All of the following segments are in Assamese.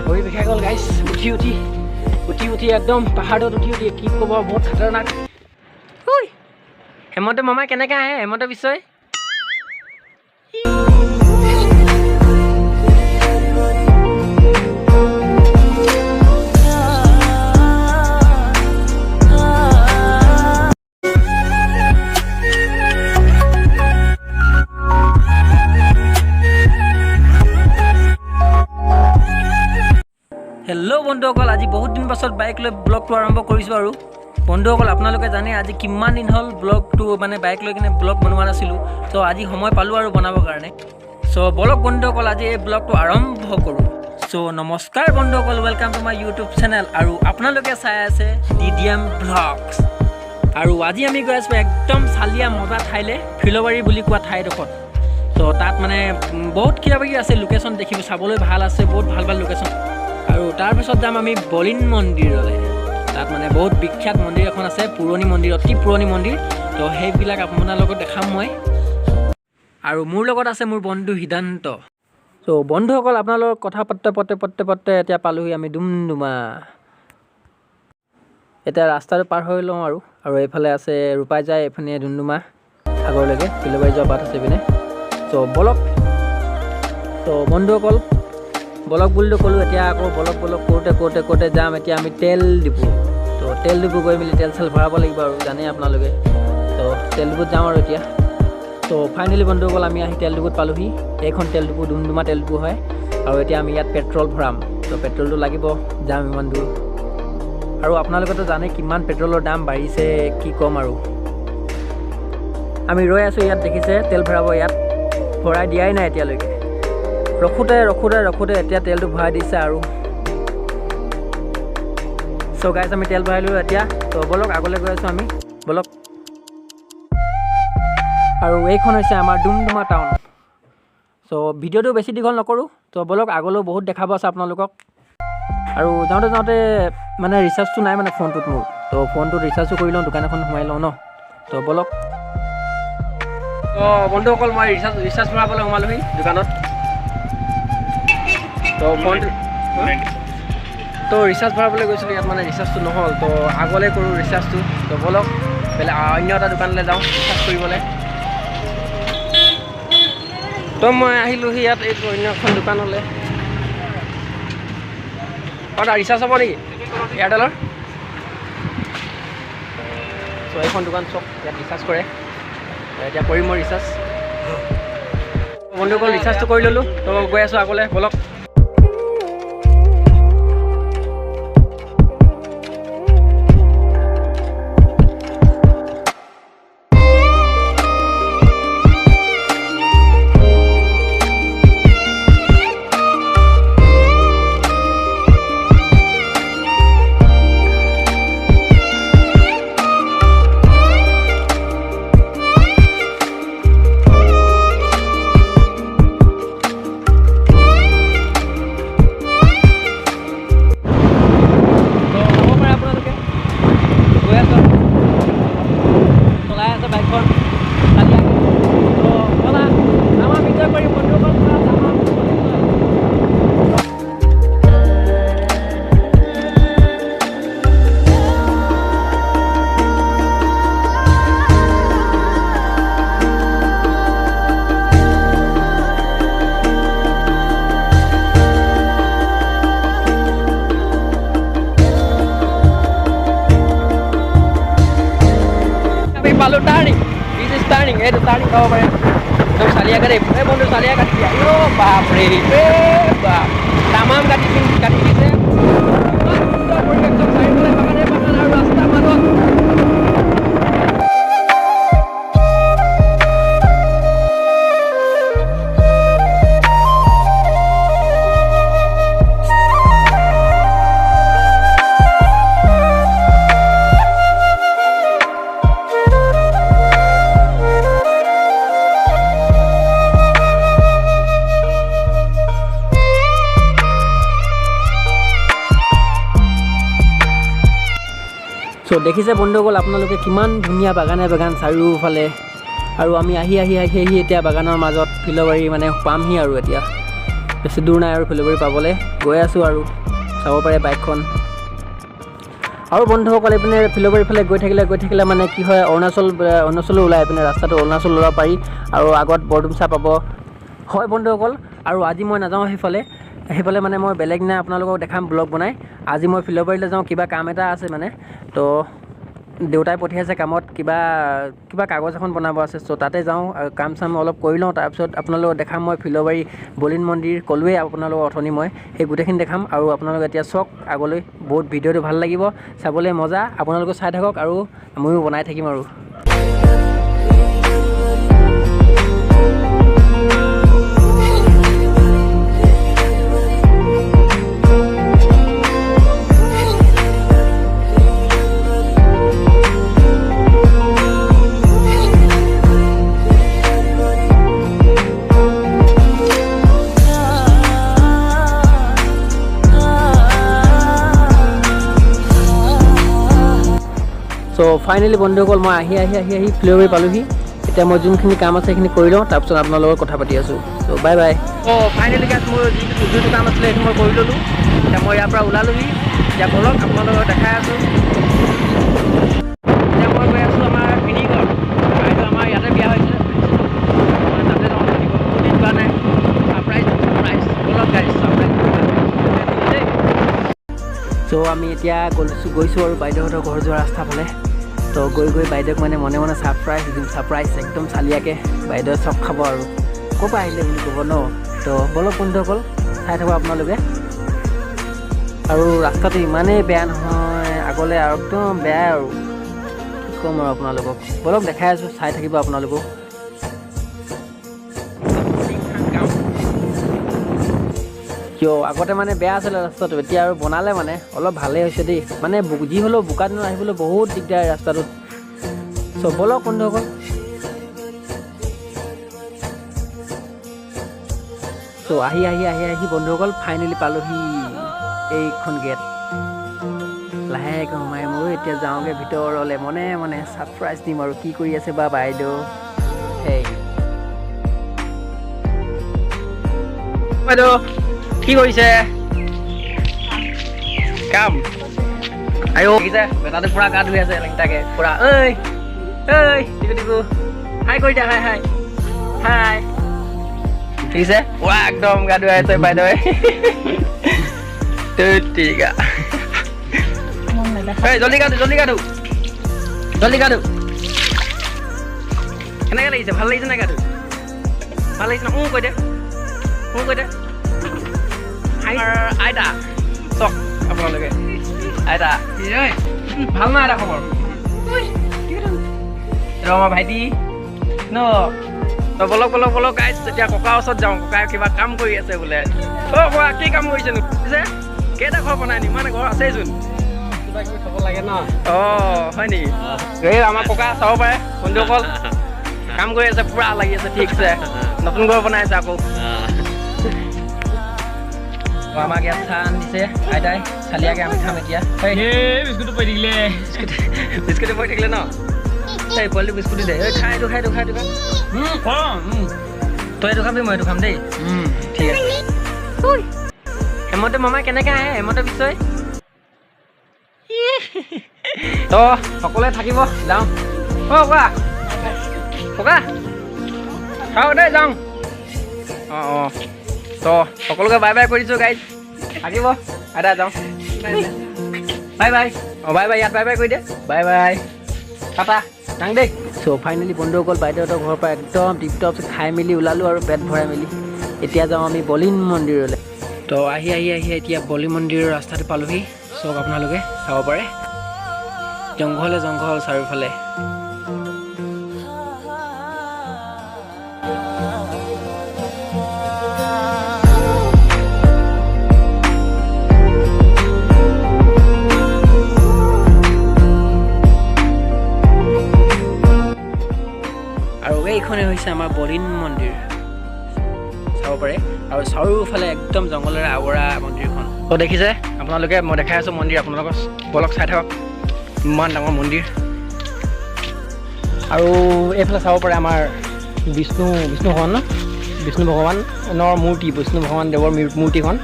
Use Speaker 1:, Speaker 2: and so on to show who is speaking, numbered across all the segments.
Speaker 1: ভৰি বিষাই গ'ল গাইছ উঠি একদম পাহাৰত উঠি কি ক'ব বহুত খাতৰনাক। হেমন্ত মামাই কেনেকৈ আহে হেমন্ত বিশ্বই হেল্ল' বন্ধুসকল, আজি বহুত দিন পাছত বাইক লৈ ব্লগটো আৰম্ভ কৰিছোঁ। আৰু বন্ধুসকল আপোনালোকে জানে আজি কিমান দিন হ'ল ব্লগটো মানে বাইক লৈ কিনে ব্লগ বনোৱা নাছিলোঁ। ত' আজি সময় পালোঁ আৰু বনাবৰ কাৰণে। চ' বলক বন্ধুসকল আজি এই ব্লগটো আৰম্ভ কৰোঁ। চ' নমস্কাৰ বন্ধুসকল, welcome to my YouTube channel. আৰু আপোনালোকে চাই আছে DDM ব্লগছ। আৰু আজি আমি গৈ আছোঁ একদম চালিয়া মজা ঠাইলৈ, ফিলোবাৰি বুলি কোৱা ঠাইডোখৰত। ত' তাত মানে বহুত কিবাকিবি আছে, লোকেশ্যন দেখিব চাবলৈ ভাল আছে, বহুত ভাল ভাল লোকেশ্যন। আৰু তাৰপিছত যাম আমি বলিন মন্দিৰলৈ। তাত মানে বহুত বিখ্যাত মন্দিৰ এখন আছে, পুৰণি মন্দিৰ, অতি পুৰণি মন্দিৰ। তো সেইবিলাক আপোনাৰ লগত দেখাম মই। আৰু মোৰ লগত আছে মোৰ বন্ধু সিদ্ধান্ত। ত' বন্ধুসকল আপোনালোকৰ কথা পাতে এতিয়া পালোহি আমি ডুমডুমা। এতিয়া ৰাস্তাটো পাৰ হৈ লওঁ আৰু এইফালে আছে ৰূপাই যায়, এইফালে ডুমডুমা সাগৰলৈকে, ফিলোবাৰি যোৱা বাট আছে পিনে। ত' বলক। ত' বন্ধুসকল বলক বুলিতো ক'লোঁ, এতিয়া আকৌ বলক কৰোঁতে যাম এতিয়া আমি তেল ডিপু। তো তেল ডিপু গৈ মেলি তেল চেল ভৰাব লাগিব আৰু জানেই আপোনালোকে। তো তেল ডিপুত যাওঁ আৰু এতিয়া। তো ফাইনেলি বন্ধুসকল আমি আহি তেল ডিপুত পালোঁহি। এইখন তেল ডিপু ডুমডুমা তেল ডিপু হয়। আৰু এতিয়া আমি ইয়াত পেট্ৰল ভৰাম। তো পেট্ৰলটো লাগিব, যাম ইমান দূৰ। আৰু আপোনালোকেতো জানেই কিমান পেট্ৰলৰ দাম বাঢ়িছে, কি ক'ম আৰু। আমি ৰৈ আছোঁ ইয়াত, দেখিছে তেল ভৰাব, ইয়াত ভৰাই দিয়াই নাই এতিয়ালৈকে। ৰখোতে এতিয়া তেলটো ভৰাই দিছে আৰু। চ' গাইছ আমি তেল ভৰাইলোঁ এতিয়া। তো বলক আগলৈ গৈ আছোঁ আমি, বলক। আৰু এইখন হৈছে আমাৰ ডুমডুমা টাউন। চ' ভিডিঅ'টো বেছি দীঘল নকৰোঁ। তো বলক আগলৈও বহুত দেখাব আছে আপোনালোকক। আৰু যাওঁতে মানে ৰিচাৰ্জটো নাই মানে ফোনটোত মোৰ। তো ফোনটোত ৰিচাৰ্জটো কৰি লওঁ, দোকান এখন সোমাই লওঁ ন। তো বলক। বন্ধুসকল মই ৰিচাৰ্জ ভৰাবলৈ সোমালোহি দোকানত। তো ফোনটো তো ৰিচাৰ্জ ভৰাবলৈ গৈছিলোঁ, ইয়াত মানে ৰিচাৰ্জটো নহ'ল। তো আগলৈ কৰোঁ ৰিচাৰ্জটো। তো বলক বেলেগ অন্য এটা দোকানলৈ যাওঁ ৰিচাৰ্জ কৰিবলৈ। তো মই আহিলোঁহি ইয়াত, এইটো অন্য এখন দোকানলৈ। ৰিচাৰ্জ হ'ব নেকি এয়াৰটেলৰ? ত' এইখন দোকান চব ইয়াত ৰিচাৰ্জ কৰে। এতিয়া কৰিম মই ৰিচাৰ্জ। বন্ধুসকল ৰিচাৰ্জটো কৰি ল'লোঁ। তো গৈ আছোঁ আগলৈ, বলক। পালোঁ টাৰ্ণিং, দিছ ইজ টাৰ্ণিং। এইটো টাৰ্ণিং খাব পাৰে একদম চালিয়াকৈ দেই। এই বন্ধু চালিয়া কাটি দিয়া। বাপৰে বাপ, তামাম কাটি দিছে। একদম চাৰিওফালে বাগানে বাগান আৰু ৰাস্তাৰ মাজত। চ' দেখিছে বন্ধুসকল আপোনালোকে কিমান ধুনীয়া বাগানে বাগান চাৰিওফালে। আৰু আমি আহি এতিয়া বাগানৰ মাজত ফিলোবাৰি মানে পামহি আৰু এতিয়া। বেছি দূৰ নাই আৰু ফিলবাৰী পাবলৈ গৈ আছোঁ আৰু চাব পাৰে বাইকখন। আৰু বন্ধুসকল এইপিনে ফিলবাৰী ফালে গৈ থাকিলে মানে কি হয় অৰুণাচল ওলাই এইপিনে ৰাস্তাটো অৰুণাচল ওলাব পাৰি আৰু আগত বৰডুমচা পাব হয় বন্ধুসকল। আৰু আজি মই নাযাওঁ সেইফালে মানে মই বেলেগ দিনা আপোনালোকক দেখাম ব্লগ বনাই। আজি মই ফিলবাৰীলৈ যাওঁ, কিবা কাম এটা আছে মানে, তো দেউতাই পঠিয়াইছে কামত, কিবা কাগজ এখন বনাব আছে। চ' তাতে যাওঁ আৰু কাম চাম অলপ কৰি লওঁ, তাৰপিছত আপোনালোকক দেখাম মই ফিলবাৰী বলিন মন্দিৰ ক'লোৱে আপোনালোকক অথনি মই সেই গোটেইখিনি দেখাম। আৰু আপোনালোক এতিয়া চাওক আগলৈ, বহুত ভিডিঅ'টো ভাল লাগিব, চাবলৈ মজা, আপোনালোকে চাই থাকক আৰু ময়ো বনাই থাকিম আৰু। চ' ফাইনেলি বন্ধুসকল মই আহি ফিলবাৰী পালোহি। এতিয়া মই যোনখিনি কাম আছে সেইখিনি কৰি লওঁ, তাৰপিছত আপোনালোকৰ কথা পাতি আছোঁ। চ' বাই বাই। ফাইনেলি গাইজ মোৰ যিটো কাম আছিলে সেইটো মই কৰি ল'লোঁ। এতিয়া মই ইয়াৰ পৰা ওলালোহি। এতিয়া বলক আপোনালোকক দেখাই আছোঁ। এতিয়া মই গৈ আছোঁ আমাৰ মিনিঘৰ, এইটো আমাৰ ইয়াতে বিয়া হৈছিলে, তাতে যাওঁ লাগিব, বহুত দিন যোৱা নাই। ছাৰপ্ৰাইজ বলক গাইজ, ছাৰপ্ৰাইজ দেই। চ' আমি এতিয়া গৈছোঁ আৰু বাইদেউহঁতৰ ঘৰ যোৱা ৰাস্তা ফালে। তো গৈ বাইদেউক মানে মনে মনে ছাৰপ্ৰাইজ একদম চালিয়াকৈ বাইদেৱে চব খাব আৰু ক'ৰ পৰা আহিলে বুলি ক'ব ন। তো বলক বন্ধুসকল চাই থাকোঁ আপোনালোকে। আৰু ৰাস্তাটো ইমানেই বেয়া নহয় আগলৈ, আৰু একদম বেয়াই আৰু কি ক'ম আৰু আপোনালোকক। বলক দেখাই আছোঁ, চাই থাকিব আপোনালোকেও। কিয় আগতে মানে বেয়া আছিলে ৰাস্তাটো, এতিয়া আৰু বনালে মানে অলপ ভালেই হৈছে দেই। মানে যি হ'লেও বোকা দিনত আহিবলৈ বহুত দিগদাৰ ৰাস্তাটোত। চ' বলক বন্ধুসকল। চ' আহি বন্ধুসকল ফাইনেলি পালোহি এইখন গেট। লাহেকৈ সোমাই ময়ো এতিয়া যাওঁগৈ ভিতৰলৈ, মনে ছাৰপ্ৰাইজ দিম আৰু কি কৰি আছে বা বাইদেউ। সেই বাইদেউ কি কৰিছে? কাম আইও দেখিছে বেটাটো পুৰা গা ধুই আছে তাকে পুৰা। ঐ টিকু হাই কৰি দিয়া, হাই দেখিছে পুৰা একদম গা ধুৱাই আছে বাইদেৱে। ঠিক জল্দি গা ধু কেনেকৈ লাগিছে? ভাল লাগিছে নাই গা ধু? ভাল লাগিছে না? কৈ দে আইতা চক আপোনালোকে। আইতা ভাল নাই এটা খবৰ? আমাৰ ভাইটি ন। বলক গাইজ এতিয়া ককাৰ ওচৰত যাওঁ। ককাই কিবা কাম কৰি আছে বোলে। ককা কি কাম কৰিছেনো? পিছে কেইটা ঘৰ বনাই নি? মানে ঘৰ আছেইচোন। হয় নেকি? এই আমাৰ ককা চাব পাৰে বন্ধুসকল, কাম কৰি আছে, পুৰা লাগি আছে। ঠিক আছে, নতুন ঘৰ বনাই আছে আকৌ। আমাক ইয়াত চাহ দিছে আইতাই চালিয়াকৈ, আমি খাম এতিয়া। বিস্কুটো পৰি থাকিলে ন? এই পোৱালিটো বিস্কুটো দে, খাই এইটো তই এইটো খাবি, মই এইটো খাম দেই। ঠিক আছে। হেমন্ত মামাই কেনেকৈ আহে? হেমন্ত বিশ্বই তো সকলোৱে থাকিব, যাওঁ। ককা চাওঁ দেই, যাওঁ। তো সকলোকে বাই বাই কৰিছোঁ গাইজ, থাকিব আইতা, যাওঁ। Bye bye. ইয়াত বাই বাই কৰি দে। বাই টাটা, যাওঁ দেই। চ' ফাইনেলি বন্ধুসকল বাইদেউহঁতৰ ঘৰৰ পৰা একদম টিপটপ খাই মেলি ওলালোঁ আৰু পেট ভৰাই মেলি। এতিয়া যাওঁ আমি বলিন মন্দিৰলৈ। তো আহি এতিয়া বলিন মন্দিৰৰ ৰাস্তাটো পালোহি। চব আপোনালোকে চাব পাৰে, জংঘল চাৰিওফালে। আৰু এইখনে হৈছে আমাৰ বলিন মন্দিৰ, চাব পাৰে। আৰু চাৰিওফালে একদম জংঘলেৰে আৱৰা মন্দিৰখন। তো দেখিছে আপোনালোকে, মই দেখাই আছোঁ মন্দিৰ আপোনালোকক, বলক চাই থাকক। ইমান ডাঙৰ মন্দিৰ। আৰু এইফালে চাব পাৰে আমাৰ বিষ্ণু ভগৱান ন, বিষ্ণু ভগৱানৰ মূৰ্তি, বিষ্ণু ভগৱান দেৱৰ মূৰ্তিখন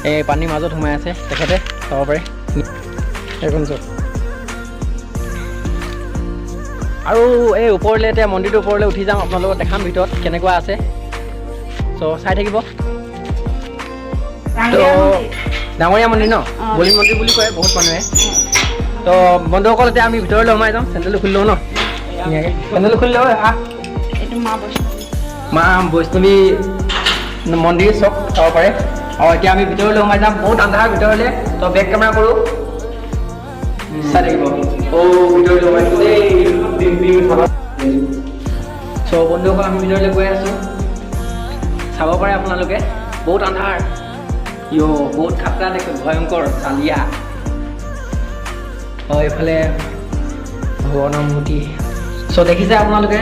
Speaker 1: এই পানীৰ মাজত সোমাই আছে, তেখেতে চাব পাৰে এইখন চব। আৰু এই ওপৰলৈ এতিয়া মন্দিৰটোৰ ওপৰলৈ উঠি যাম, আপোনালোকক দেখাম ভিতৰত কেনেকুৱা আছে। চ' চাই থাকিব। তো ডাঙৰীয়া মন্দিৰ ন, বলিন মন্দিৰ বুলি কয় বহুত মানুহে। তো বন্ধুসকল এতিয়া আমি ভিতৰলৈ সোমাই যাম। চেণ্ডেলটো খুলি লওঁ ন, চেণ্ডেলটো খুলি লওঁ। মা বৈষ্ণৱী মন্দিৰ চব চাব পাৰে। এতিয়া আমি ভিতৰলৈ সোমাই যাম, বহুত আন্ধাৰ ভিতৰলৈ। তো বেক কেমেৰা কৰোঁ, চাই থাকিব। ভিতৰলৈ সোমাইছোঁ দেই। চ' বন্ধুসকল আমি ভিতৰলৈ গৈ আছোঁ, চাব পাৰে আপোনালোকে। বহুত আন্ধাৰ, বহুত খাতৰা দেখে, ভয়ংকৰ চালিয়া। এইফালে ভগৱানৰ মূৰ্তি। চ' দেখিছে আপোনালোকে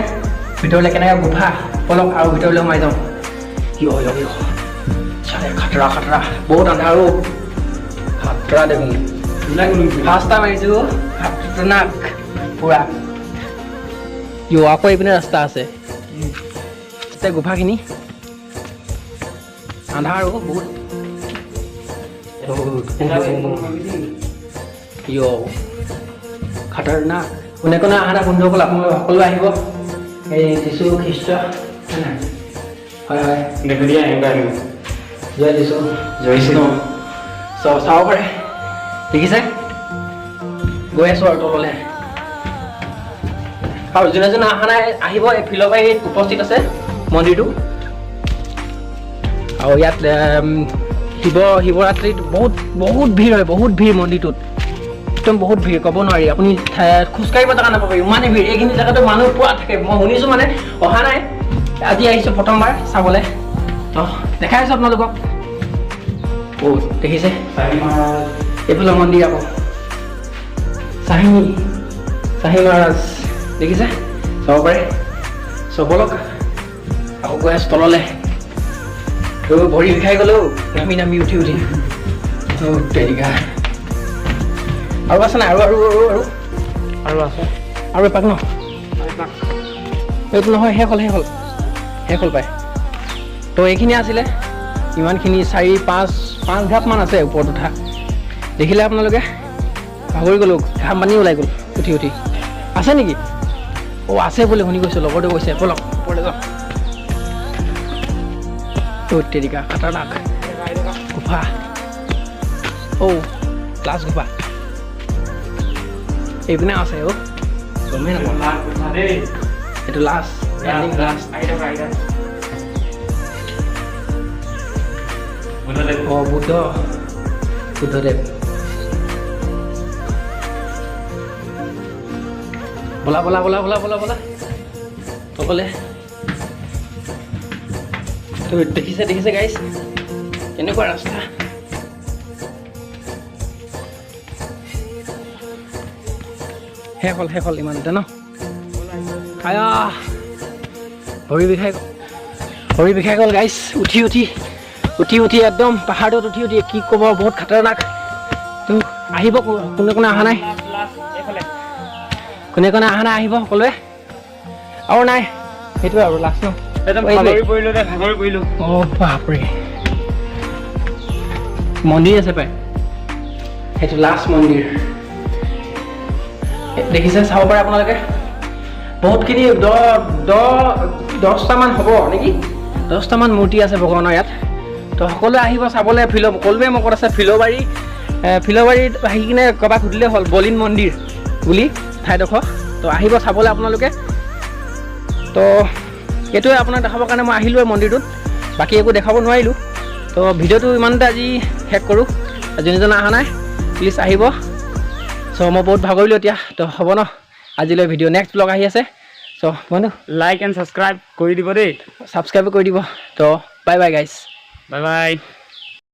Speaker 1: ভিতৰলৈ কেনেকৈ গুফা। বলক আৰু ভিতৰলৈ সোমাই যাওঁ। খাতৰা খাতৰা, বহুত আন্ধাৰ। খাতৰা দেখোন, ৰাস্তা মাৰিছোঁ খাতৰনাক পুৰা। আকৌ এইপিনে ৰাস্তা আছে, এতিয়া গুফাখিনি আন্ধাৰ বহুত। খাতৰনাক। কোনে কোনে অহা নাই বন্ধুসকল, আপোনালোক সকলো আহিব। এই যীশু খ্ৰীষ্ট, হয় হয়, জয় যীশু, জয় কৃষ্ণ। চাব পাৰে, দেখিছে। গৈ আছোঁ আৰু তললৈ। আৰু যোনে যোনে অহা নাই আহিব। এই ফিলবাৰীত উপস্থিত আছে মন্দিৰটো। আৰু ইয়াত শিৱৰাত্ৰিত বহুত ভিৰ হয়, বহুত ভিৰ মন্দিৰটোত, একদম বহুত ভিৰ, ক'ব নোৱাৰি। আপুনি খোজকাঢ়িব জেগা নাপাব, ইমানেই ভিৰ। এইখিনি জেগাতো মানুহ পুৰা থাকে। মই শুনিছোঁ, মানে অহা নাই, আজি আহিছোঁ প্ৰথমবাৰ চাবলৈ। তো দেখাই আছোঁ আপোনালোকক। দেখিছে এইফালে মন্দিৰ, আকৌ চাহি মহাৰাজ দেখিছে, চাব পাৰে। চাব লওক, আকৌ গৈ আছোঁ তললৈ। ভৰি বিষাই গ'লেও নামি উঠি তেৰিকা। আৰু আছে নাই? আৰু আছে, আৰু এপাক ন? এইটো নহয়, শেষ হ'ল পায়। তো এইখিনি আছিলে, ইমানখিনি 4-5 ঘাপমান আছে ওপৰত উঠা। দেখিলে আপোনালোকে, ভাগৰি গ'লোঁ, ঘাম পানী ওলাই গ'ল উঠি। আছে নেকি? আছে বুলি শুনি গৈছোঁ, লগৰটো কৈছে। ব'লক ওপৰলৈ যাওঁ। তেৰিকা খাতৰনাক গুফা। লাষ্ট গুফা এইপিনে আছে। গমেই নাপাওঁ, এইটো লাষ্ট বুদ্ধদেৱ। বলা তললে। দেখিছে গাইছ, কেনেকুৱা ৰাস্তা। শেষ হ'ল ইমানতে ন? ভৰি বিষাই গ'ল গাইছ। উঠি একদম পাহাৰটোত উঠি কি ক'ব, বহুত খাতৰনাক। তো আহিব, কোনে অহা নাই, আহিব সকলোৱে। আৰু নাই, সেইটোৱে আৰু লাষ্ট ন? বাপৰে, মন্দিৰ আছে পাই, সেইটো লাষ্ট মন্দিৰ। দেখিছে, চাব পাৰে আপোনালোকে। বহুতখিনি 10টামান হ'ব নেকি, 10টামান মূৰ্তি আছে ভগৱানৰ ইয়াত। তো সকলোৱে আহিব চাবলৈ। ক'লোৱে মই ক'ত আছে, ফিলবাৰীত আহি কিনে কাৰোবাক সুধিলে হ'ল, বলিন মন্দিৰ বুলি ঠাইডোখৰ। তো আহিব চাবলৈ আপোনালোকে। তো এইটোৱে আপোনাক দেখাবৰ কাৰণে মই আহিলোঁ মন্দিৰটোত, বাকী একো দেখাব নোৱাৰিলোঁ। তো ভিডিঅ'টো ইমানতে আজি শেষ কৰোঁ। যোনে অহা নাই প্লিজ আহিব। চ' মই বহুত ভাগৰিলোঁ এতিয়া। তো হ'ব ন আজিলৈ ভিডিঅ', নেক্সট ব্লগ আহি আছে। চ' বন্ধু
Speaker 2: লাইক এণ্ড ছাবস্ক্ৰাইব কৰি দিব দেই,
Speaker 1: ছাবস্ক্ৰাইব কৰি দিব। তো বাই গাইছ,
Speaker 2: বাই।